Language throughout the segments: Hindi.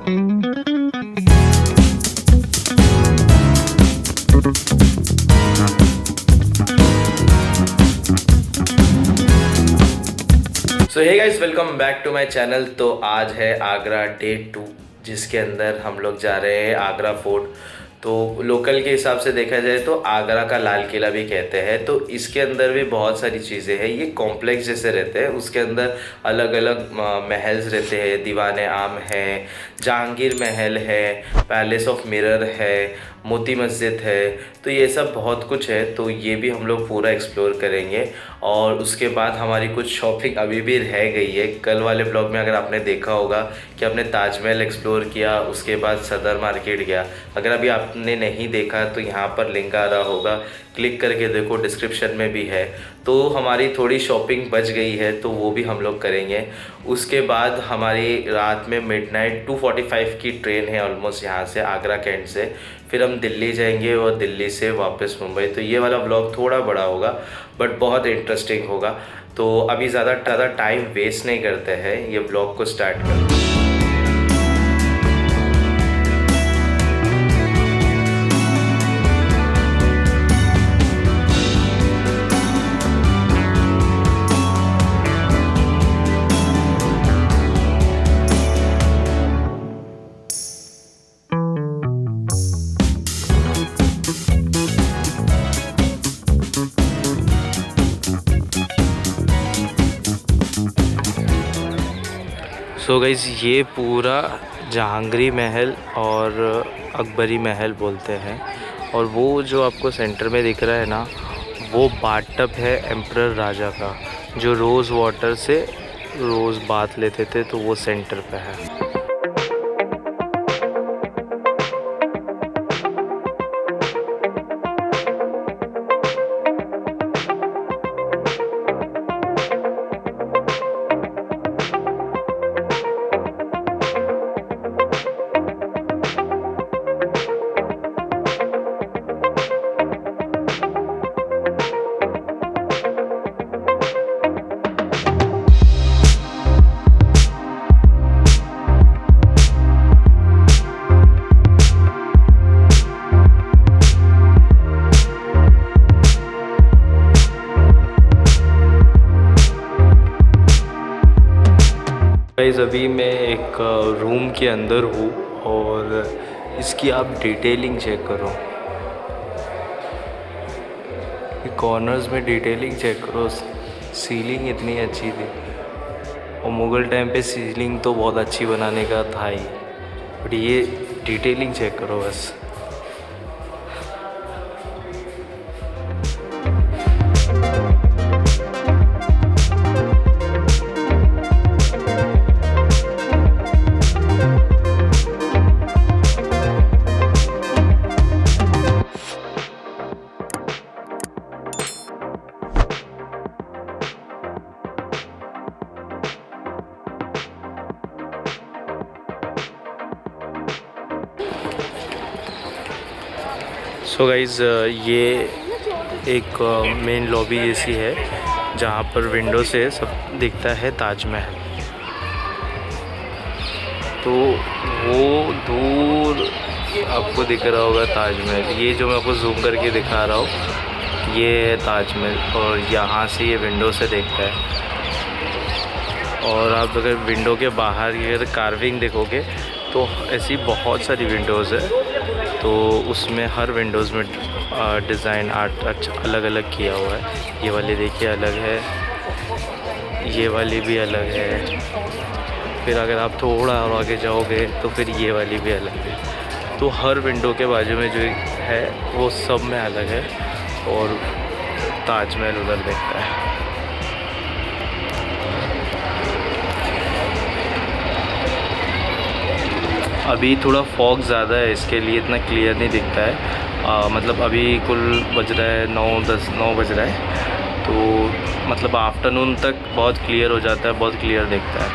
So hey guys, welcome back to my channel. तो आज है आगरा डे 2, जिसके अंदर हम लोग जा रहे हैं आगरा फोर्ट। तो लोकल के हिसाब से देखा जाए तो आगरा का लाल किला भी कहते हैं। तो इसके अंदर भी बहुत सारी चीज़ें हैं। ये कॉम्प्लेक्स जैसे रहते हैं, उसके अंदर अलग अलग महल्स रहते हैं। दीवाने आम है, जहांगीर महल है, पैलेस ऑफ मिरर है, मोती मस्जिद है। तो ये सब बहुत कुछ है। तो ये भी हम लोग पूरा एक्सप्लोर करेंगे। और उसके बाद हमारी कुछ शॉपिंग अभी भी रह गई है। कल वाले ब्लॉग में अगर आपने देखा होगा कि आपने ताजमहल एक्सप्लोर किया, उसके बाद सदर मार्केट गया। अगर अभी आपने नहीं देखा तो यहाँ पर लिंक आ रहा होगा, क्लिक करके देखो, डिस्क्रिप्शन में भी है। तो हमारी थोड़ी शॉपिंग बच गई है, तो वो भी हम लोग करेंगे। उसके बाद हमारी रात में मिडनाइट 2:45 की ट्रेन है ऑलमोस्ट यहाँ से, आगरा कैंट से। फिर हम दिल्ली जाएंगे और दिल्ली से वापस मुंबई। तो ये वाला ब्लॉग थोड़ा बड़ा होगा बट बहुत इंटरेस्टिंग होगा। तो अभी ज़्यादा टाइम वेस्ट नहीं करते हैं, ये ब्लॉग को स्टार्ट करते हैं। सो गाइस, ये पूरा जहांगीरी महल और अकबरी महल बोलते हैं। और वो जो आपको सेंटर में दिख रहा है ना, वो बाथटब है एम्परर राजा का, जो रोज़ वाटर से रोज़ बाथ लेते थे। तो वो सेंटर पे है। गाइस, अभी मैं एक रूम के अंदर हूँ और इसकी आप डिटेलिंग चेक करो। ये कॉर्नर्स में डिटेलिंग चेक करो। सीलिंग इतनी अच्छी थी, और मुग़ल टाइम पे सीलिंग तो बहुत अच्छी बनाने का था ही, बट ये डिटेलिंग चेक करो बस। सो गाइज़, ये एक मेन लॉबी जैसी है, जहाँ पर विंडो से सब दिखता है ताजमहल। तो वो दूर आपको दिख रहा होगा ताजमहल। ये जो मैं आपको जूम करके दिखा रहा हूँ, ये है ताजमहल। और यहाँ से ये विंडो से देखता है। और आप अगर विंडो के बाहर की अगर कार्विंग देखोगे तो ऐसी बहुत सारी विंडोज़ है। तो उसमें हर विंडोज़ में डिज़ाइन आर्ट अच्छा अलग अलग किया हुआ है। ये वाली देखिए अलग है, ये वाली भी अलग है। फिर अगर आप थोड़ा और आगे जाओगे तो फिर ये वाली भी अलग है। तो हर विंडो के बाजू में जो है वो सब में अलग है। और ताजमहल उधर देखता है। अभी थोड़ा फॉग ज़्यादा है, इसके लिए इतना क्लियर नहीं दिखता है। मतलब अभी कुल बज रहा है 9 बज रहा है। तो मतलब आफ्टरनून तक बहुत क्लियर हो जाता है, बहुत क्लियर दिखता है।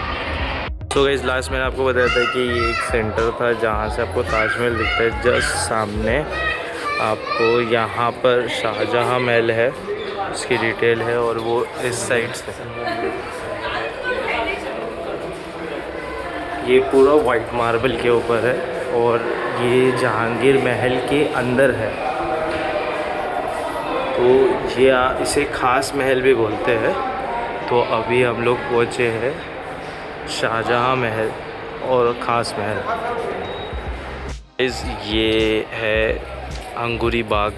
तो गाइस, लास्ट मैंने आपको बताया था कि ये एक सेंटर था जहाँ से आपको ताजमहल दिखता है। जस्ट सामने आपको यहाँ पर शाहजहाँ महल है, इसकी डिटेल है। और वो इस साइड से ये पूरा वाइट मार्बल के ऊपर है और ये जहांगीर महल के अंदर है। तो ये इसे खास महल भी बोलते हैं। तो अभी हम लोग पहुँचे हैं शाहजहां महल और ख़ास महल। ये है अंगूरी बाग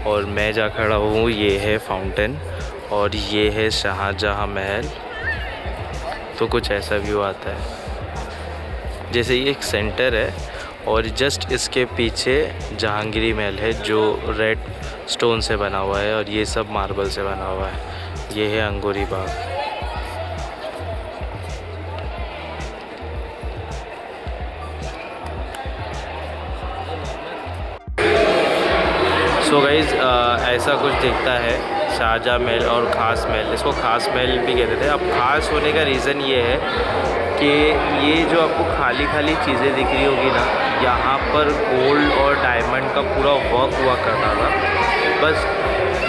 और मैं जा खड़ा हूँ, ये है फाउंटेन और ये है शाहजहां महल। तो कुछ ऐसा व्यू आता है, जैसे ये एक सेंटर है और जस्ट इसके पीछे जहांगीरी महल है जो रेड स्टोन से बना हुआ है और ये सब मार्बल से बना हुआ है। ये है अंगूरी बाग। सो गाइज़ ऐसा कुछ दिखता है शाहजहां महल और ख़ास महल। इसको ख़ास महल भी कहते थे। अब ख़ास होने का रीज़न ये है कि ये जो आपको खाली खाली चीज़ें दिख रही होगी ना, यहाँ पर गोल्ड और डायमंड का पूरा वर्क हुआ करता था। बस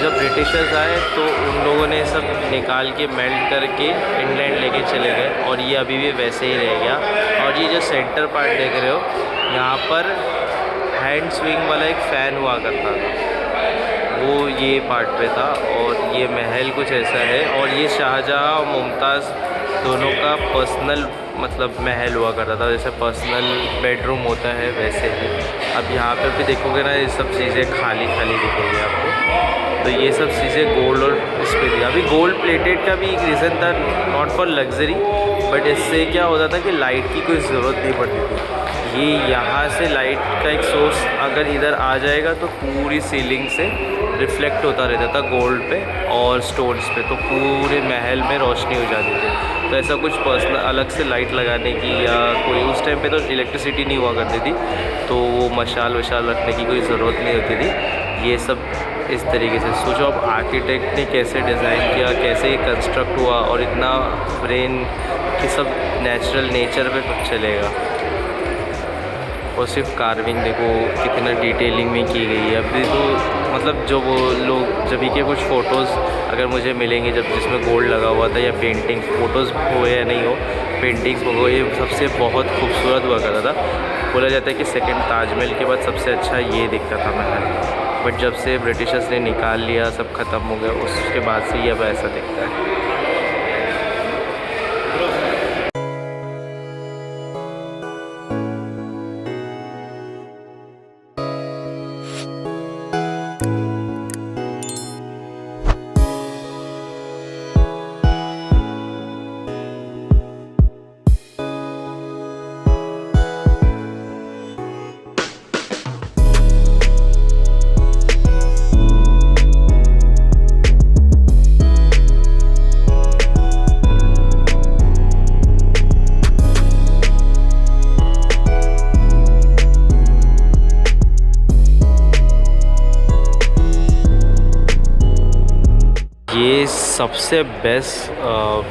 जब ब्रिटिशर्स आए तो उन लोगों ने सब निकाल के मेल्ट करके इंग्लैंड लेके चले गए और ये अभी भी वैसे ही रह गया। और ये जो सेंटर पार्ट देख रहे हो, यहाँ पर हैंड स्विंग वाला एक फ़ैन हुआ करता था, वो ये पार्ट पे था। और ये महल कुछ ऐसा है और ये शाहजहां और मुमताज़ दोनों का पर्सनल मतलब महल हुआ करता था। जैसे पर्सनल बेडरूम होता है वैसे ही। अब यहाँ पे भी देखोगे ना, ये सब चीज़ें खाली खाली दिखेगी आपको। तो ये सब चीज़ें गोल्ड और इस पर थी। अभी गोल्ड प्लेटेड का भी एक रीज़न था, नॉट फॉर लग्जरी, बट इससे क्या होता था कि लाइट की कोई ज़रूरत नहीं पड़ती थी। ये यहाँ से लाइट का एक सोर्स अगर इधर आ जाएगा तो पूरी सीलिंग से रिफ्लेक्ट होता रहता था गोल्ड पे और स्टोन्स पे, तो पूरे महल में रोशनी हो जाती थी। तो ऐसा कुछ पर्सनल अलग से लाइट लगाने की या कोई, उस टाइम पे तो इलेक्ट्रिसिटी नहीं हुआ करती थी, तो वो मशाल वशाल रखने की कोई ज़रूरत नहीं होती थी। ये सब इस तरीके से सोचो अब आर्किटेक्ट ने कैसे डिज़ाइन किया, कैसे ये कंस्ट्रक्ट हुआ और इतना ब्रेन कि सब नेचुरल नेचर पे कुछ चलेगा। और सिर्फ कार्विंग देखो कितना डिटेलिंग में की गई है। अभी तो मतलब जो वो लोग जब के कुछ फ़ोटोज़ अगर मुझे मिलेंगे जब जिसमें गोल्ड लगा हुआ था, या पेंटिंग फ़ोटोज़ हो या नहीं हो, पेंटिंग्स हो, ये सबसे बहुत खूबसूरत हुआ करता था। बोला जाता है कि सेकंड ताजमहल के बाद सबसे अच्छा ये दिखता था महल। बट जब से ब्रिटिशर्स ने निकाल लिया, सब ख़त्म हो गया, उसके बाद से ये अब ऐसा दिखता है। ये सबसे बेस्ट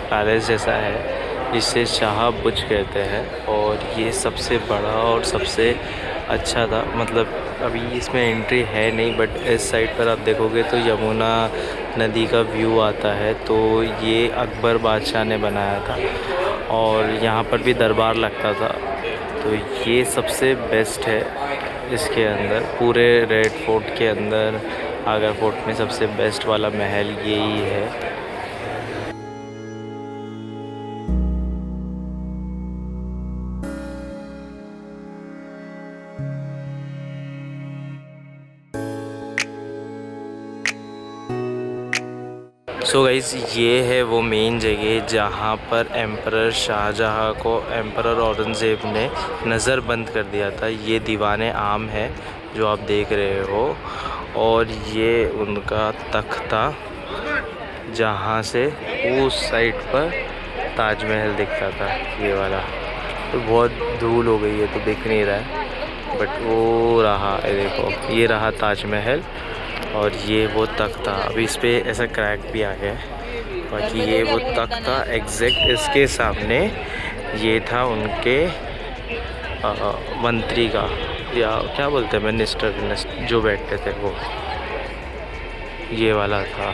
पैलेस जैसा है, जिसे शाह बुर्ज कहते हैं और ये सबसे बड़ा और सबसे अच्छा था। मतलब अभी इसमें एंट्री है नहीं, बट इस साइड पर आप देखोगे तो यमुना नदी का व्यू आता है। तो ये अकबर बादशाह ने बनाया था और यहाँ पर भी दरबार लगता था। तो ये सबसे बेस्ट है इसके अंदर, पूरे रेड फोर्ट के अंदर, आगरा फोर्ट में सबसे बेस्ट वाला महल यही है। सो गाइज़ ये है वो मेन जगह जहाँ पर एम्परर शाहजहाँ को एम्परर औरंगज़ेब ने नज़रबंद कर दिया था। ये दीवाने आम है जो आप देख रहे हो और ये उनका तख्ता जहाँ से उस साइड पर ताजमहल दिखता था, ये वाला। तो बहुत धूल हो गई है तो दिख नहीं रहा है, बट वो रहा, ये देखो ये रहा ताजमहल और ये वो तख्ता। अभी इस पे ऐसा क्रैक भी आ गया है, बाकी ये वो तख्ता एग्जैक्ट इसके सामने ये था उनके मंत्री का, या क्या बोलते हैं, मिनिस्टर जो बैठते थे वो, ये वाला था।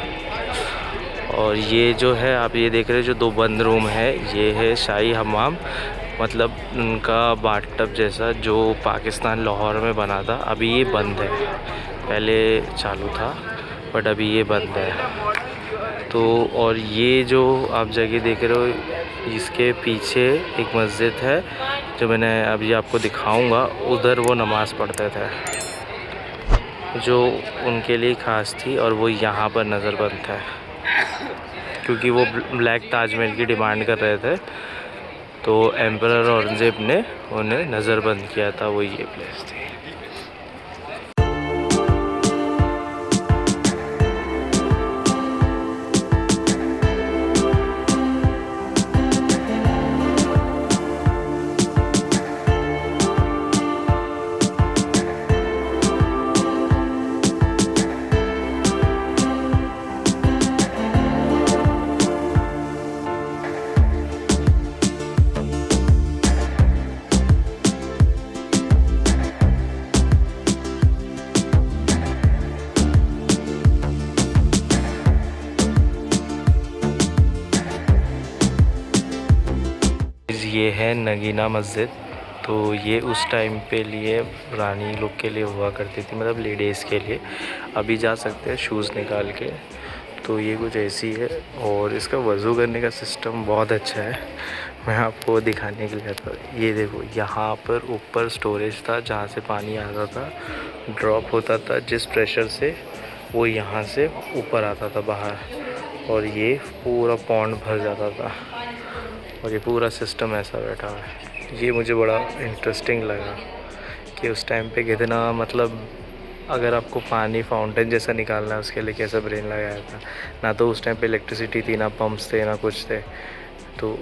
और ये जो है आप ये देख रहे हो जो दो बंद रूम है, ये है शाही हमाम मतलब उनका बाथटब जैसा जो पाकिस्तान लाहौर में बना था, अभी ये बंद है। पहले चालू था बट अभी ये बंद है। तो और ये जो आप जगह देख रहे हो, इसके पीछे एक मस्जिद है जो मैंने अभी आपको दिखाऊंगा। उधर वो नमाज़ पढ़ते थे जो उनके लिए ख़ास थी, और वो यहाँ पर नज़रबंद था क्योंकि वो ब्लैक ताजमहल की डिमांड कर रहे थे। तो एम्परर औरंगज़ेब ने उन्हें नज़रबंद किया था, वो ये प्लेस थी। ये है नगीना मस्जिद। तो ये उस टाइम पे लिए रानी लोग के लिए हुआ करती थी, मतलब लेडीज़ के लिए। अभी जा सकते हैं शूज़ निकाल के। तो ये कुछ ऐसी है, और इसका वज़ू करने का सिस्टम बहुत अच्छा है। मैं आपको दिखाने के लिए था। ये देखो, यहाँ पर ऊपर स्टोरेज था जहाँ से पानी आता था, ड्रॉप होता था जिस प्रेशर से वो यहाँ से ऊपर आता था बाहर, और ये पूरा पॉन्ड भर जाता था। और ये पूरा सिस्टम ऐसा बैठा हुआ है। ये मुझे बड़ा इंटरेस्टिंग लगा कि उस टाइम पे कितना, मतलब अगर आपको पानी फाउंटेन जैसा निकालना है उसके लिए कैसा ब्रेन लगाया था। ना तो उस टाइम पे इलेक्ट्रिसिटी थी, ना पंप्स थे, ना कुछ थे। तो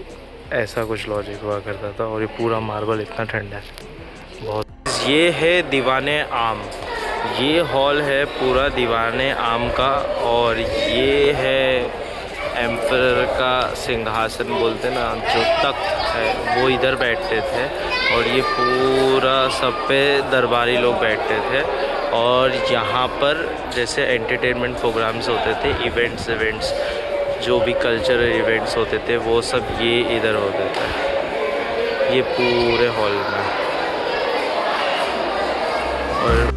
ऐसा कुछ लॉजिक हुआ करता था। और ये पूरा मार्बल इतना ठंडा है बहुत। ये है दीवाने आम। ये हॉल है पूरा दीवाने आम का, और ये है एम्परर का सिंहासन बोलते ना, जो तख्त है वो इधर बैठते थे। और ये पूरा सब पे दरबारी लोग बैठते थे। और यहाँ पर जैसे एंटरटेनमेंट प्रोग्राम्स होते थे, इवेंट्स जो भी कल्चरल इवेंट्स होते थे वो सब ये इधर होते थे, ये पूरे हॉल में। और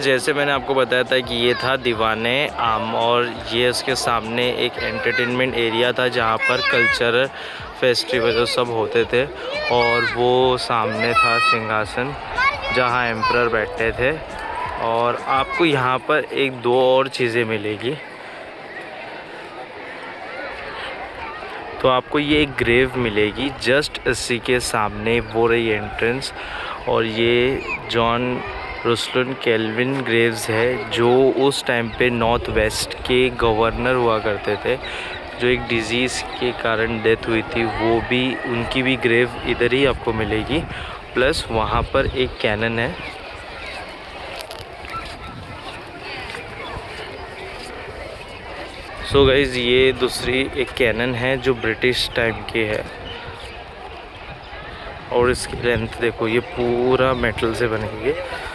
जैसे मैंने आपको बताया था कि ये था दीवाने आम, और ये उसके सामने एक एंटरटेनमेंट एरिया था जहाँ पर कल्चरल फेस्टिवल सब होते थे। और वो सामने था सिंहासन जहाँ एम्परर बैठते थे। और आपको यहाँ पर एक दो और चीज़ें मिलेगी। तो आपको ये एक ग्रेव मिलेगी जस्ट इसी के सामने, वो रही एंट्रेंस। और ये जॉन रुसलन केल्विन ग्रेव्स है, जो उस टाइम पे नॉर्थ वेस्ट के गवर्नर हुआ करते थे, जो एक डिज़ीज़ के कारण डेथ हुई थी। वो भी, उनकी भी ग्रेव इधर ही आपको मिलेगी। प्लस वहाँ पर एक कैनन है। सो गाइज़, ये दूसरी एक कैनन है जो ब्रिटिश टाइम की है, और इसकी लेंथ देखो, ये पूरा मेटल से बनी है।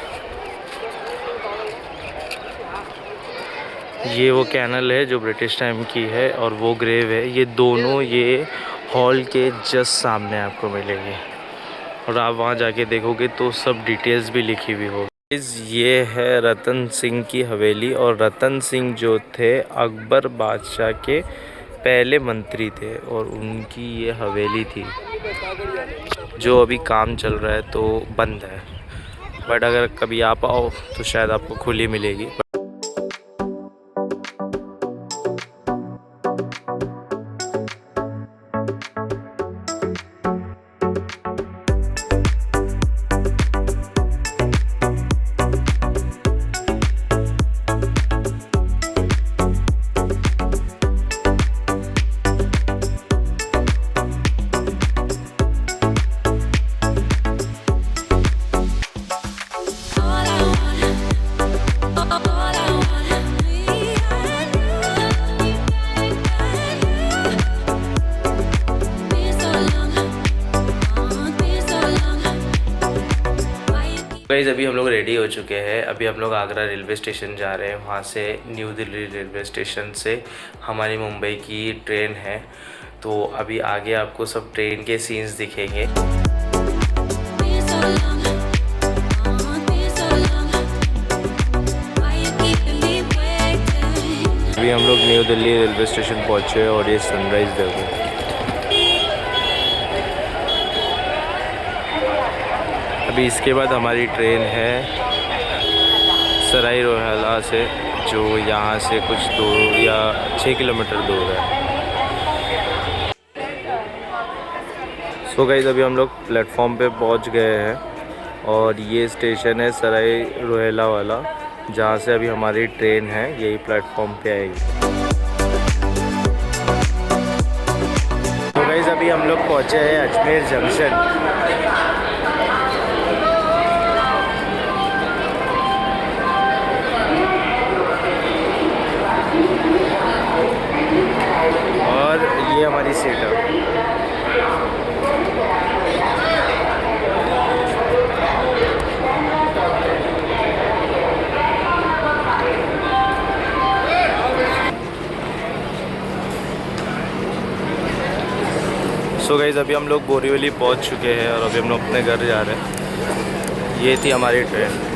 ये वो कैनल है जो ब्रिटिश टाइम की है, और वो ग्रेव है। ये दोनों ये हॉल के जस्ट सामने आपको मिलेगी, और आप वहाँ जाके देखोगे तो सब डिटेल्स भी लिखी हुई होगी। ये है रतन सिंह की हवेली, और रतन सिंह जो थे अकबर बादशाह के पहले मंत्री थे, और उनकी ये हवेली थी जो अभी काम चल रहा है तो बंद है। बट अगर कभी आप आओ तो शायद आपको खुली मिलेगी। All I want गाइस अभी हम लोग रेडी हो चुके हैं। अभी हम लोग आगरा रेलवे स्टेशन जा रहे हैं। वहाँ से न्यू दिल्ली रेलवे स्टेशन से हमारी मुंबई की ट्रेन है। तो अभी आगे आपको सब ट्रेन के सीन्स दिखेंगे। अभी हम लोग न्यू दिल्ली रेलवे स्टेशन पहुँचे और ये सनराइज़ देखो। अभी इसके बाद हमारी ट्रेन है सराय रोहिला से, जो यहाँ से कुछ दूर या 6 किलोमीटर दूर है। सो गाइस अभी हम लोग प्लेटफॉर्म पे पहुँच गए हैं और ये स्टेशन है सराय रोहिला वाला, जहाँ से अभी हमारी ट्रेन है यही प्लेटफॉर्म पे आएगी। तो गाइस अभी हम लोग पहुँचे हैं अजमेर जंक्शन। और ये हमारी सीट है। सो गाइस अभी हम लोग बोरीवली पहुंच चुके हैं और अभी हम लोग अपने घर जा रहे हैं। ये थी हमारी ट्रेन।